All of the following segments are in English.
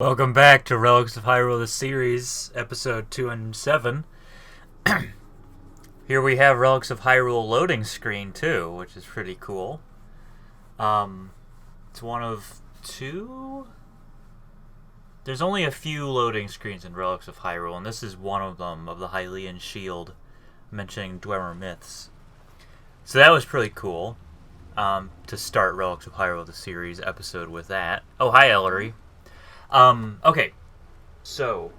Welcome back to Relics of Hyrule, the series, episode 207. Here we have Relics of Hyrule loading screen, too, which is pretty cool. It's one of two? There's only a few loading screens in Relics of Hyrule, and this is one of them, of the Hylian Shield, mentioning Dwemer Myths. So that was pretty cool, to start Relics of Hyrule, the series episode with that. Oh, hi, Ellery. Okay, so,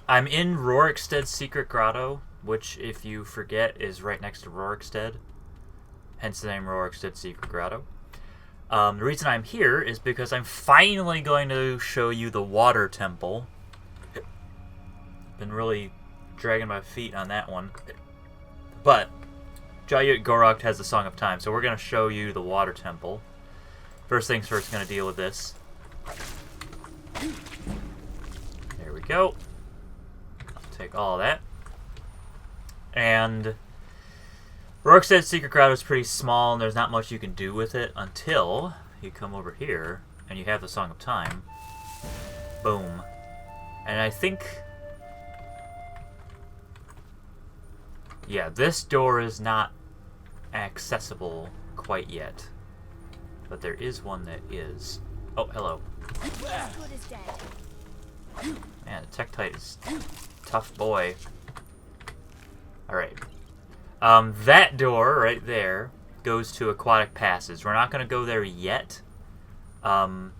I'm in Rorikstead's Secret Grotto, which, if you forget, is right next to Rorikstead, hence the name Rorikstead's Secret Grotto. The reason I'm here is because I'm finally going to show you the Water Temple. Been really dragging my feet on that one. But, Jayut Gorok has the Song of Time, so we're going to show you the Water Temple. First things first, going to deal with this. There we go. I'll take all of that. And Rorikstead's Secret Grotto is pretty small, and there's not much you can do with it until you come over here and you have the Song of Time. Boom. And I think, yeah, this door is not accessible quite yet, but there is one that is. Oh, hello. Man, the Tektite is a tough boy. Alright. That door right there goes to Aquatic Passage. We're not going to go there yet. We're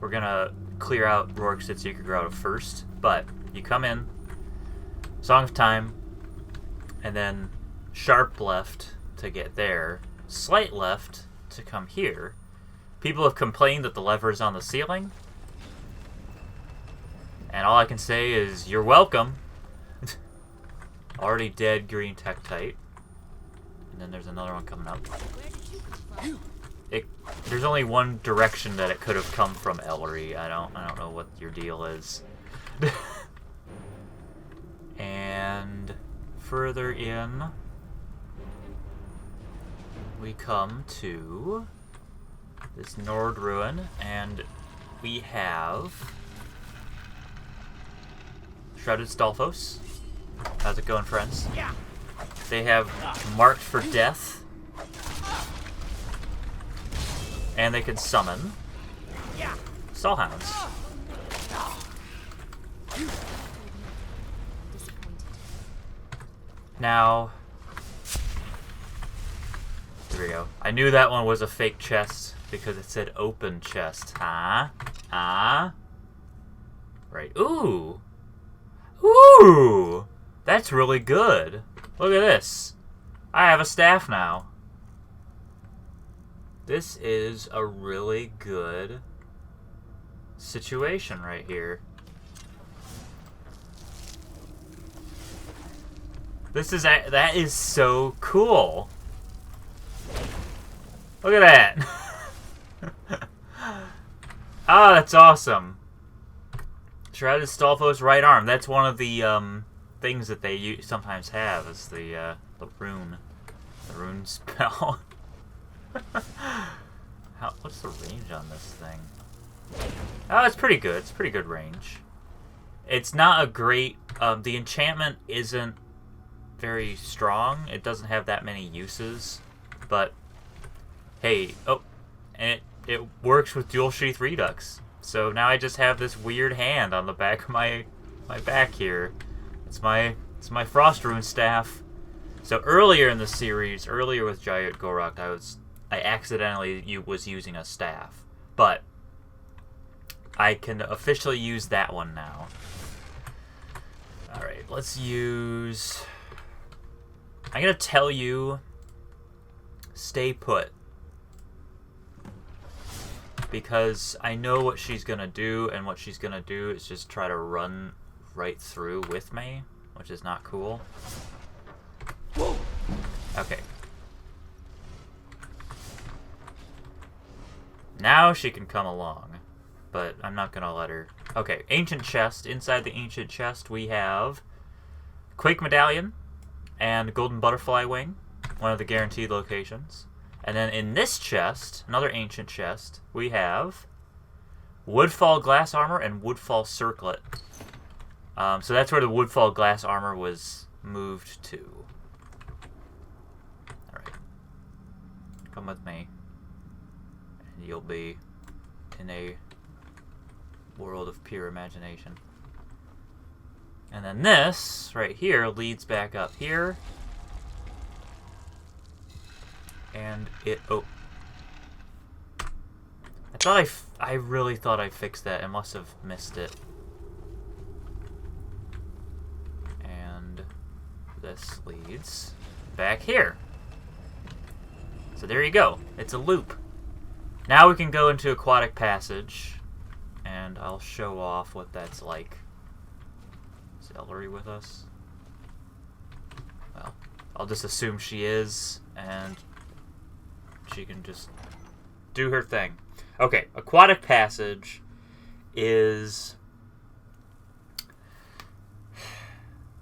going to clear out Rorikstead's Secret Grotto first. But you come in, Song of Time, and then sharp left to get there, slight left to come here. People have complained that the lever is on the ceiling. And all I can say is, you're welcome. Already dead green Tektite. And then there's another one coming up. There's only one direction that it could have come from, Ellery. I don't know what your deal is. And further in, we come to this Nord Ruin, and we have Shrouded Stalfos. How's it going, friends? Yeah. They have Marked for Death, and they can summon Stallhounds. Now, here we go. I knew that one was a fake chest because it said open chest. Huh? Right. Ooh! Ooh! That's really good. Look at this. I have a staff now. This is a really good situation right here. That is so cool. Look at that. Ah, that's awesome. Shrouded Stalfos right arm. That's one of the things that they sometimes have is the rune spell. What's the range on this thing? Oh, it's pretty good. It's pretty good range. It's not a great. The enchantment isn't very strong. It doesn't have that many uses, but hey, and it works with Dual Sheath Redux. So now I just have this weird hand on the back of my back here. It's my Frost Rune staff. So earlier in the series, earlier with Jayut Gorok, I accidentally was using a staff, but I can officially use that one now. All right, let's use. I'm gonna tell you, stay put. Because I know what she's going to do, and what she's going to do is just try to run right through with me, which is not cool. Okay. Now she can come along, but I'm not going to let her. Okay, Ancient Chest. Inside the Ancient Chest, we have Quake Medallion and Golden Butterfly Wing, one of the guaranteed locations. And then in this chest, another ancient chest, we have Woodfall glass armor and Woodfall circlet. So that's where the Woodfall glass armor was moved to. Alright. Come with me. And you'll be in a world of pure imagination. And then this, right here, leads back up here. And it... Oh. I really thought I fixed that. I must have missed it. And this leads back here. So there you go. It's a loop. Now we can go into Aquatic Passage. And I'll show off what that's like. Is Ellery with us? Well, I'll just assume she is. And she can just do her thing. Okay, Aquatic Passage is...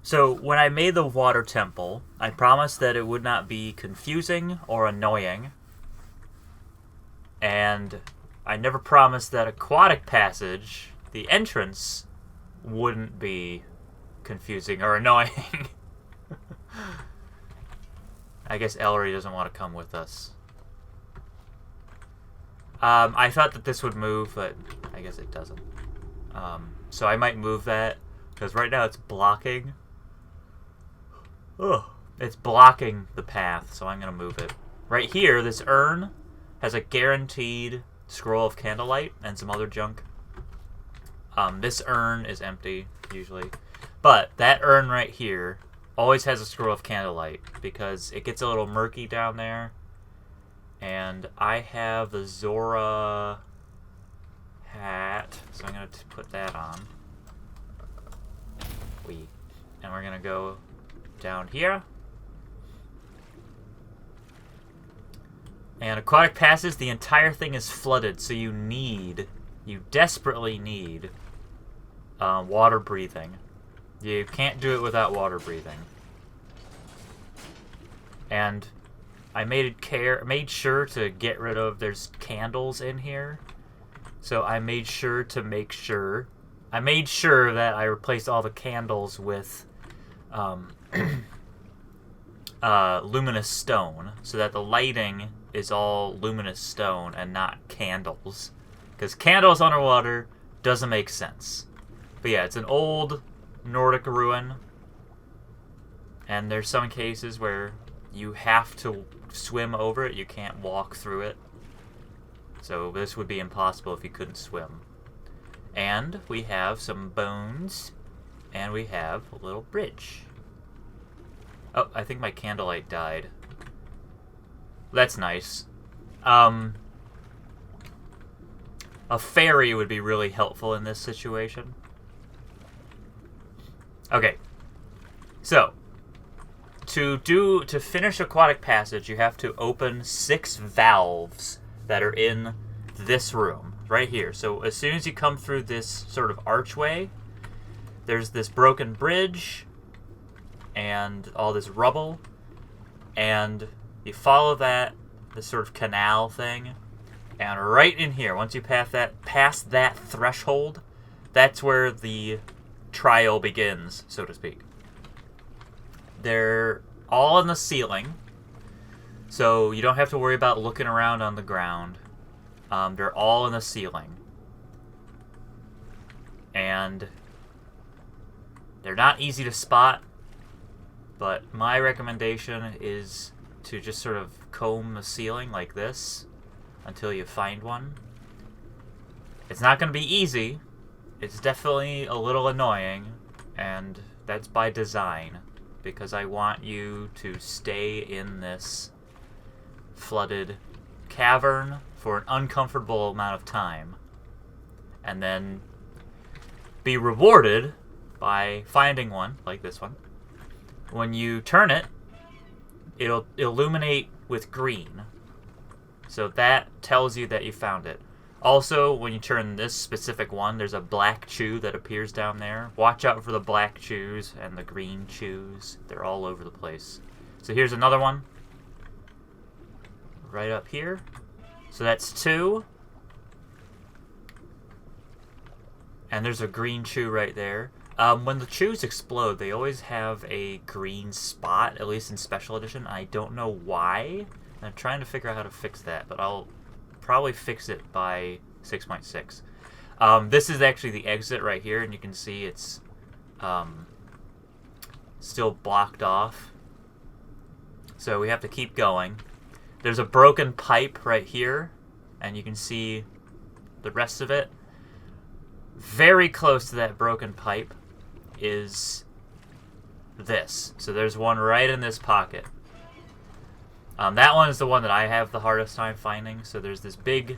So, when I made the water temple, I promised that it would not be confusing or annoying. And I never promised that Aquatic Passage, the entrance, wouldn't be confusing or annoying. I guess Ellery doesn't want to come with us. I thought that this would move, but I guess it doesn't. So I might move that, because right now it's blocking. Ugh. It's blocking the path, so I'm going to move it. Right here, this urn has a guaranteed scroll of candlelight and some other junk. This urn is empty, usually. But that urn right here always has a scroll of candlelight, because it gets a little murky down there. And I have the Zora hat, so I'm going to put that on. And we're going to go down here. And Aquatic Passage, the entire thing is flooded, so you desperately need water breathing. You can't do it without water breathing. And I made sure to get rid of, there's candles in here. So I made sure that I replaced all the candles with luminous stone, so that the lighting is all luminous stone and not candles. Because candles underwater doesn't make sense. But yeah, it's an old Nordic ruin. And there's some cases where you have to swim over it. You can't walk through it. So this would be impossible if you couldn't swim. And we have some bones. And we have a little bridge. Oh, I think my candlelight died. That's nice. A fairy would be really helpful in this situation. Okay. So, to finish Aquatic Passage, you have to open 6 valves that are in this room, right here. So as soon as you come through this sort of archway, there's this broken bridge and all this rubble, and you follow this sort of canal thing, and right in here, once you pass that threshold, that's where the trial begins, so to speak. They're all on the ceiling, so you don't have to worry about looking around on the ground. They're all in the ceiling. And they're not easy to spot, but my recommendation is to just sort of comb the ceiling like this until you find one. It's not going to be easy. It's definitely a little annoying, and that's by design, because I want you to stay in this flooded cavern for an uncomfortable amount of time, and then be rewarded by finding one, like this one. When you turn it, it'll illuminate with green. So that tells you that you found it. Also, when you turn this specific one, there's a black chew that appears down there. Watch out for the black chews and the green chews. They're all over the place. So here's another one. Right up here. So that's 2. And there's a green chew right there. When the chews explode, they always have a green spot, at least in Special Edition. I don't know why. I'm trying to figure out how to fix that, but I'll probably fix it by 6.6. This is actually the exit right here, and you can see it's still blocked off. So we have to keep going. There's a broken pipe right here, and you can see the rest of it. Very close to that broken pipe is this. So there's one right in this pocket. That one is the one that I have the hardest time finding. So there's this big,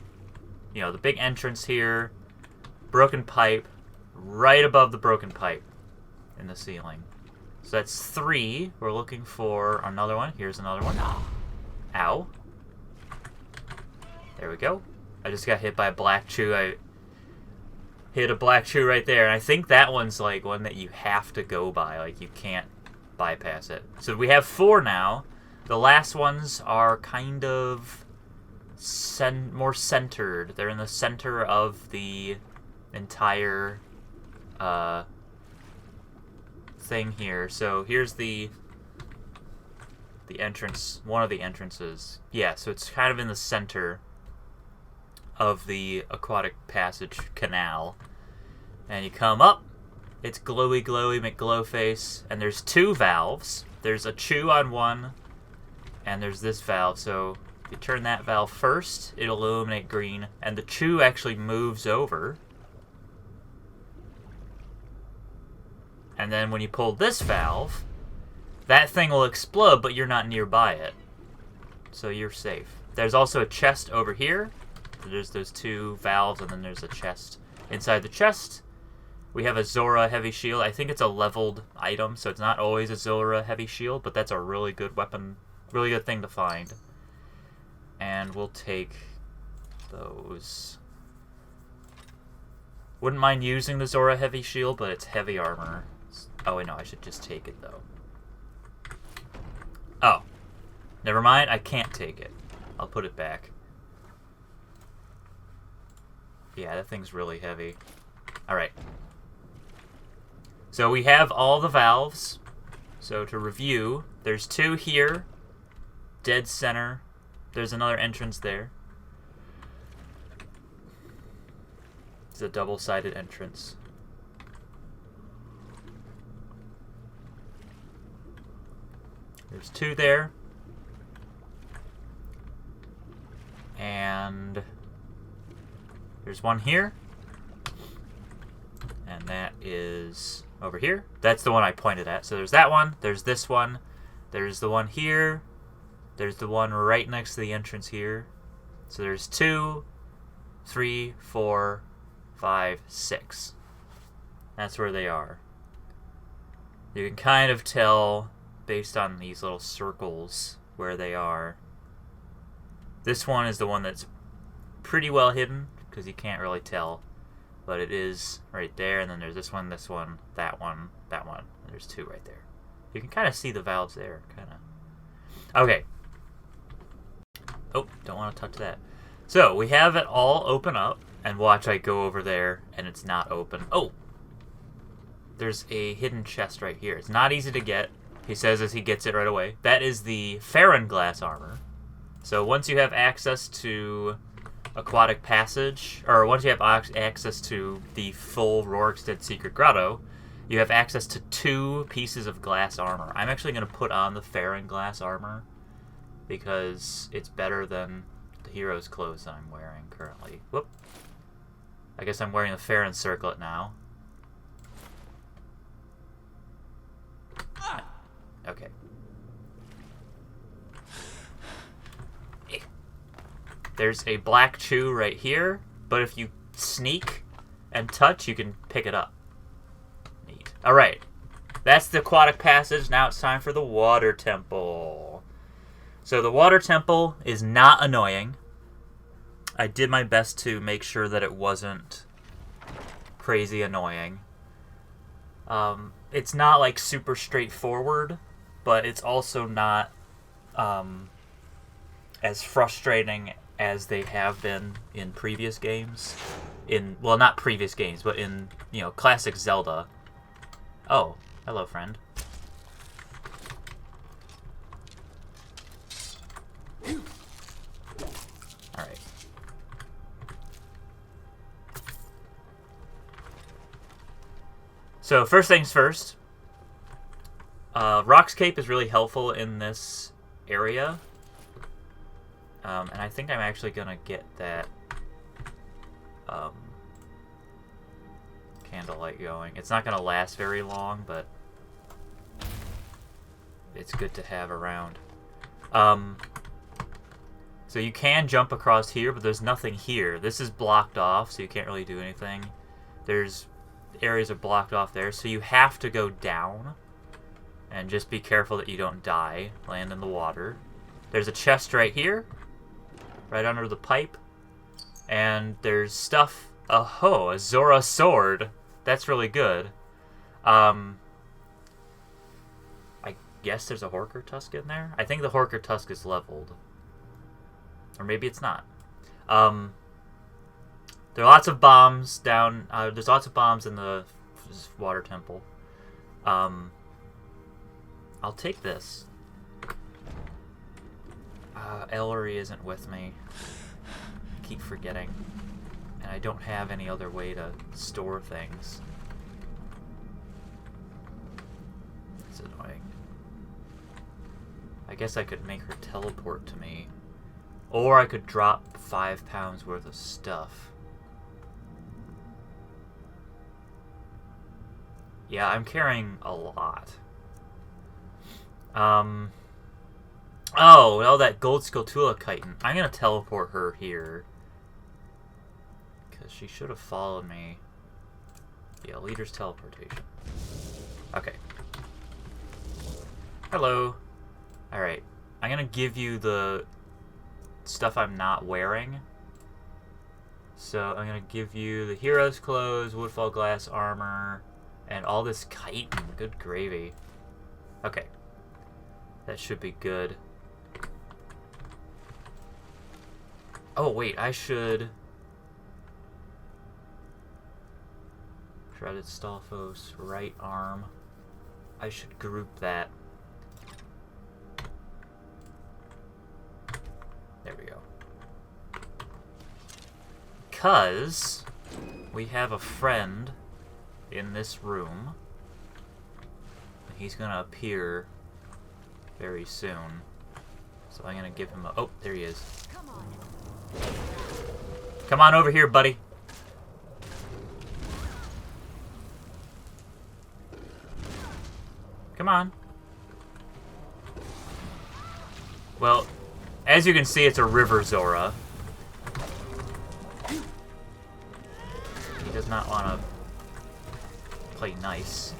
the big entrance here, broken pipe, right above the broken pipe in the ceiling. So that's 3. We're looking for another one. Here's another one. Ow. There we go. I just got hit by a black chew. I hit a black chew right there. And I think that one's like one that you have to go by. Like, you can't bypass it. So we have 4 now. The last ones are kind of more centered. They're in the center of the entire thing here. So here's the entrance, one of the entrances. Yeah, so it's kind of in the center of the Aquatic Passage canal. And you come up, it's glowy McGlowface, and there's 2 valves. There's a chew on one, and there's this valve. So if you turn that valve first, it'll illuminate green, and the chew actually moves over. And then when you pull this valve, that thing will explode, but you're not nearby it. So you're safe. There's also a chest over here. There's those 2 valves, and then there's a chest. Inside the chest, we have a Zora heavy shield. I think it's a leveled item, so it's not always a Zora heavy shield, but that's a really good weapon, really good thing to find. And we'll take those. Wouldn't mind using the Zora heavy shield, but it's heavy armor. Oh, wait, no, I should just take it, though. Oh. Never mind, I can't take it. I'll put it back. Yeah, that thing's really heavy. Alright. So we have all the valves. So to review, there's 2 here. Dead center. There's another entrance there. It's a double-sided entrance. There's 2 there. And there's one here. And that is over here. That's the one I pointed at. So there's that one. There's this one. There's the one here. There's the one right next to the entrance here. So there's 2, 3, 4, 5, 6. That's where they are. You can kind of tell based on these little circles where they are. This one is the one that's pretty well hidden because you can't really tell, but it is right there. And then there's this one, that one, that one. And there's 2 right there. You can kind of see the valves there, kind of. Okay. Oh, don't want to touch that. So we have it all open up, and watch I go over there and it's not open. Oh, there's a hidden chest right here. It's not easy to get. He says as he gets it right away. That is the Ferren glass armor. So once you have access to Aquatic Passage, or once you have access to the full Rorikstead Secret Grotto, you have access to 2 pieces of glass armor. I'm actually going to put on the Ferren glass armor because it's better than the hero's clothes that I'm wearing currently. Whoop. I guess I'm wearing the Ferren circlet now. Okay. There's a black chew right here, but if you sneak and touch, you can pick it up. Neat. Alright. That's the Aquatic Passage. Now it's time for the Water Temple. So the Water Temple is not annoying. I did my best to make sure that it wasn't crazy annoying. It's not like super straightforward, but it's also not as frustrating as they have been in previous games. Well, not previous games, but in, you know, classic Zelda. Oh, hello, friend. Alright. So, first things first. Rock's Cape is really helpful in this area. And I think I'm actually going to get that candlelight going. It's not going to last very long, but it's good to have around. So you can jump across here, but there's nothing here. This is blocked off, so you can't really do anything. There's areas are blocked off there, so you have to go down. And just be careful that you don't die. Land in the water. There's a chest right here. Right under the pipe. And there's stuff. Oh, a Zora sword. That's really good. I guess there's a Horker Tusk in there. I think the Horker Tusk is leveled. Or maybe it's not. There are lots of bombs down. There's lots of bombs in the water temple. I'll take this. Ellery isn't with me. Keep forgetting. And I don't have any other way to store things. It's annoying. I guess I could make her teleport to me. Or I could drop 5 pounds worth of stuff. Yeah, I'm carrying a lot. Oh, well, that gold Skulltula chitin. I'm gonna teleport her here. Because she should have followed me. Yeah, leader's teleportation. Okay. Hello. Alright. I'm gonna give you the stuff I'm not wearing. So, I'm gonna give you the hero's clothes, woodfall glass armor, and all this chitin. Good gravy. Okay. That should be good. Oh, wait, I should... Shredded Stalfos, right arm. I should group that. There we go. Because we have a friend in this room. He's gonna appear very soon. So I'm gonna give him a... Oh, there he is. Come on over here, buddy. Come on. Well, as you can see, it's a river Zora. He does not want to play nice.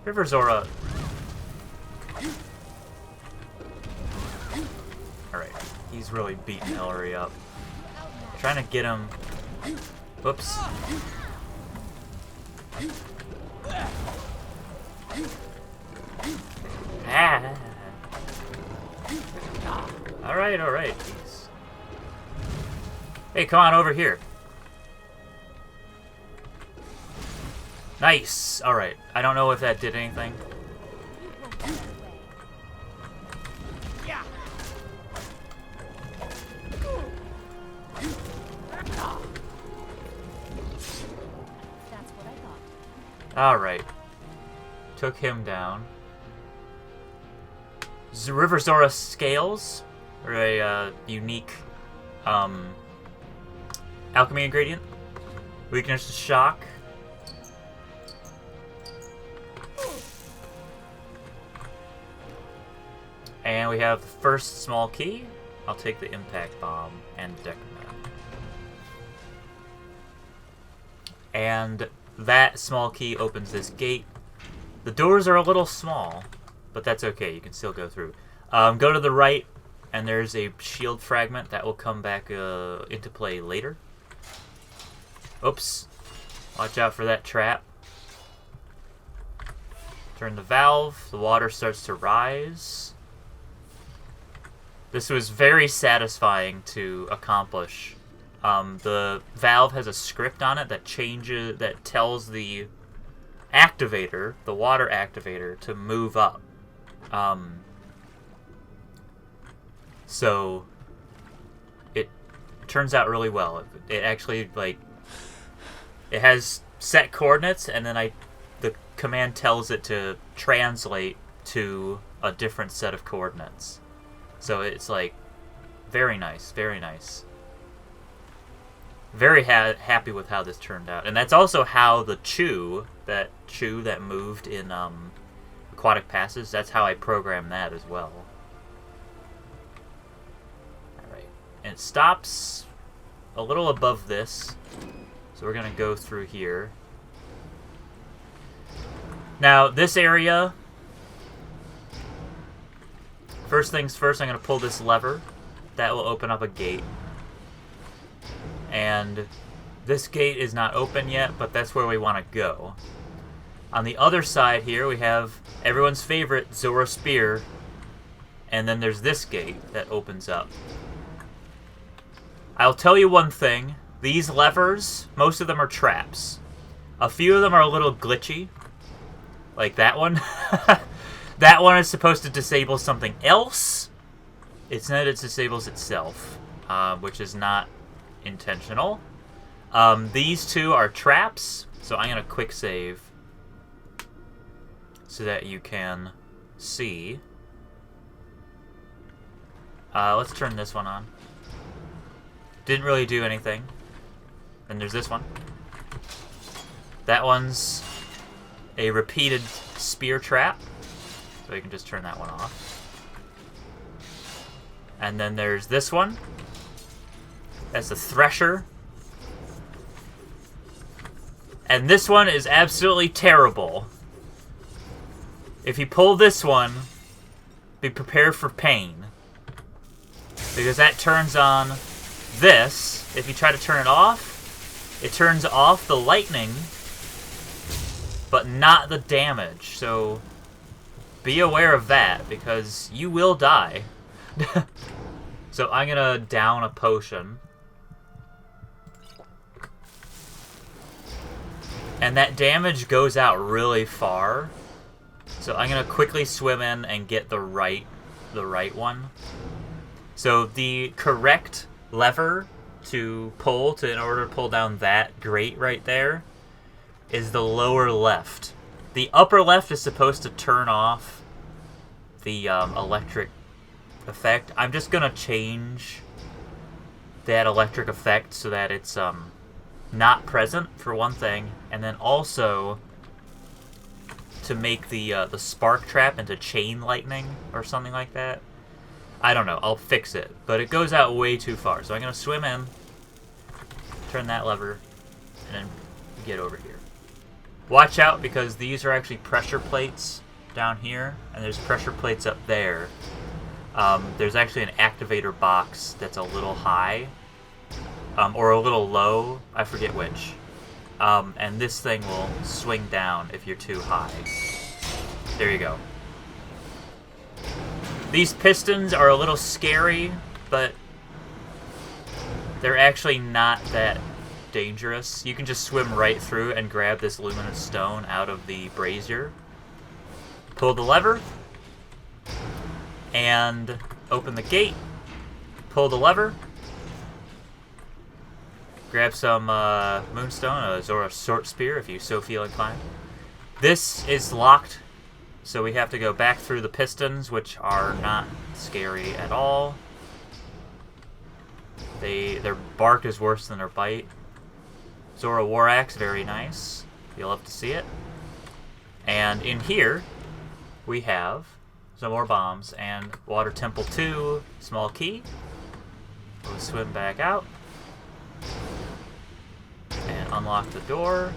River Zora. Alright, he's really beating Ellery up. Trying to get him. Whoops. Ah. Alright, alright. Jeez. Hey, come on over here. Nice! Alright. I don't know if that did anything. Alright. Took him down. River Zora scales are a unique alchemy ingredient. Weakness to shock. And we have the first small key. I'll take the impact bomb and decrement. And that small key opens this gate. The doors are a little small, but that's okay. You can still go through. Go to the right, and there's a shield fragment that will come back into play later. Oops. Watch out for that trap. Turn the valve. The water starts to rise. This was very satisfying to accomplish. The valve has a script on it that tells the activator, the water activator, to move up. So it turns out really well. It actually, like, it has set coordinates, and then the command tells it to translate to a different set of coordinates. So it's like very nice, very nice. Very happy with how this turned out. And that's also how the chew that moved in Aquatic Passage, that's how I programmed that as well. Alright. And it stops a little above this. So we're going to go through here. Now, this area, first things first, I'm going to pull this lever. That will open up a gate. And this gate is not open yet, but that's where we want to go. On the other side here, we have everyone's favorite Zora Spear. And then there's this gate that opens up. I'll tell you one thing. These levers, most of them are traps. A few of them are a little glitchy. Like that one. That one is supposed to disable something else. Instead, it disables itself, which is not intentional. These two are traps, so I'm going to quick save so that you can see. Let's turn this one on. Didn't really do anything. Then there's this one. That one's a repeated spear trap, so you can just turn that one off. And then there's this one. That's the Thresher. And this one is absolutely terrible. If you pull this one, be prepared for pain. Because that turns on this. If you try to turn it off, it turns off the lightning, but not the damage. So be aware of that, because you will die. So I'm going to down a potion. And that damage goes out really far. So I'm going to quickly swim in and get the right one. So the correct lever to pull in order to pull down that grate right there is the lower left. The upper left is supposed to turn off the electric effect. I'm just going to change that electric effect so that it's not present, for one thing, and then also to make the spark trap into chain lightning or something like that. I don't know. I'll fix it. But it goes out way too far. So I'm going to swim in, turn that lever, and then get over here. Watch out, because these are actually pressure plates down here, and there's pressure plates up there. There's actually an activator box that's a little high, or a little low. I forget which. And this thing will swing down if you're too high. There you go. These pistons are a little scary, but they're actually not that dangerous. You can just swim right through and grab this luminous stone out of the brazier. Pull the lever, and open the gate. Pull the lever. Grab some moonstone, a Zora short spear if you so feel inclined. This is locked, so we have to go back through the pistons, which are not scary at all. Their bark is worse than their bite. Zora War Axe, very nice. You'll love to see it. And in here, we have some more bombs and Water Temple 2, small key. We'll swim back out and unlock the door.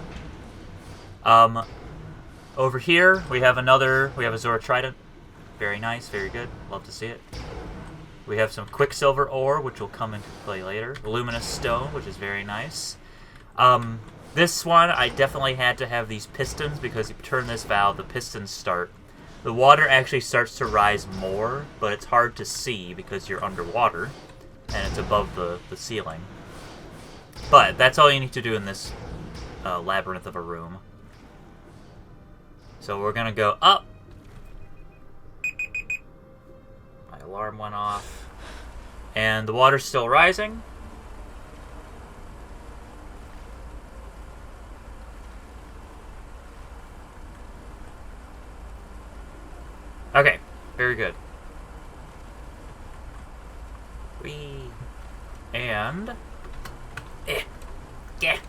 Over here, we have a Zora Trident. Very nice, very good. Love to see it. We have some Quicksilver ore, which will come into play later. Luminous stone, which is very nice. This one, I definitely had to have these pistons, because if you turn this valve, the pistons start. the water actually starts to rise more, but it's hard to see because you're underwater, and it's above the ceiling. But that's all you need to do in this labyrinth of a room. So we're gonna go up. My alarm went off. And the water's still rising. Okay, very good. And get.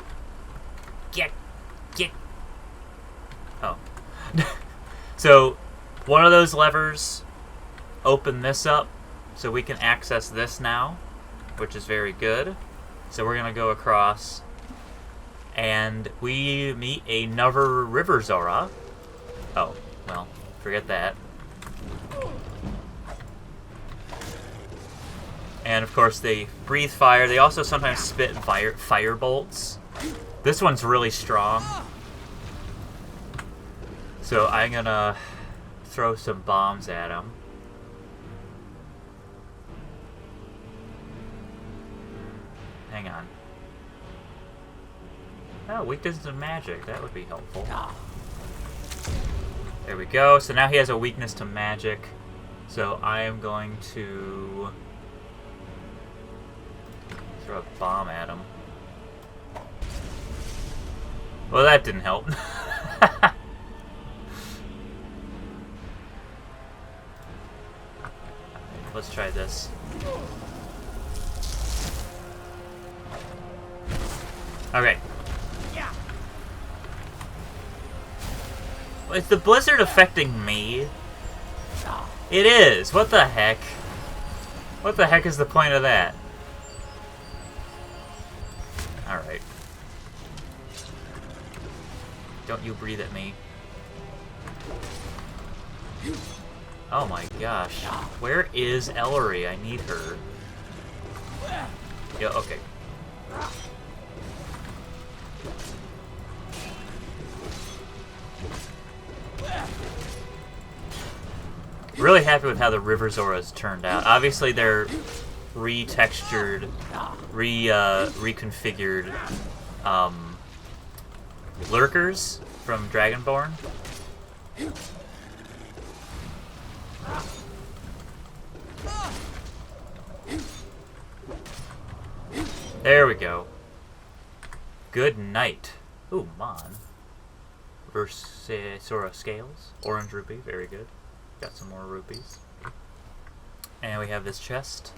Oh. So, one of those levers open this up, so we can access this now, which is very good. So we're gonna go across, and we meet another river Zora. Oh, well, forget that. And of course they breathe fire. They also sometimes spit fire bolts. This one's really strong. So I'm gonna throw some bombs at him. Hang on. Oh, weakness to magic. That would be helpful. There we go. So now he has a weakness to magic. So I am going to throw a bomb at him. Well, that didn't help. Let's try this. Okay. Is the blizzard affecting me? It is. What the heck? What the heck is the point of that? Alright. Don't you breathe at me. Oh my gosh. Where is Ellery? I need her. Yeah, okay. Really happy with how the River Zoras turned out. Obviously, they're retextured, reconfigured lurkers from Dragonborn. There we go. Good night. Ooh, Mon. Versora Scales. Orange rupee, very good. Got some more rupees. And we have this chest.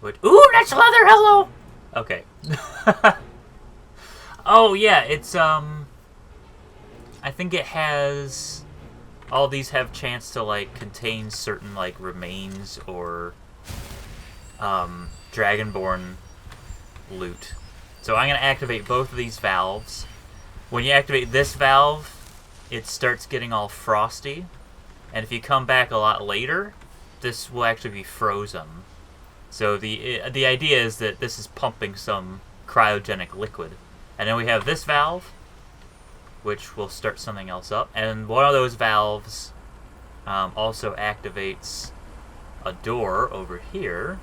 Which, ooh, nice leather, hello! Okay. Oh, yeah, it's, I think it has... All these have chance to, like, contain certain, like, remains or, Dragonborn loot. So I'm going to activate both of these valves. When you activate this valve, it starts getting all frosty. And if you come back a lot later, this will actually be frozen. So the idea is that this is pumping some cryogenic liquid. And then we have this valve, which will start something else up. And one of those valves also activates a door over here.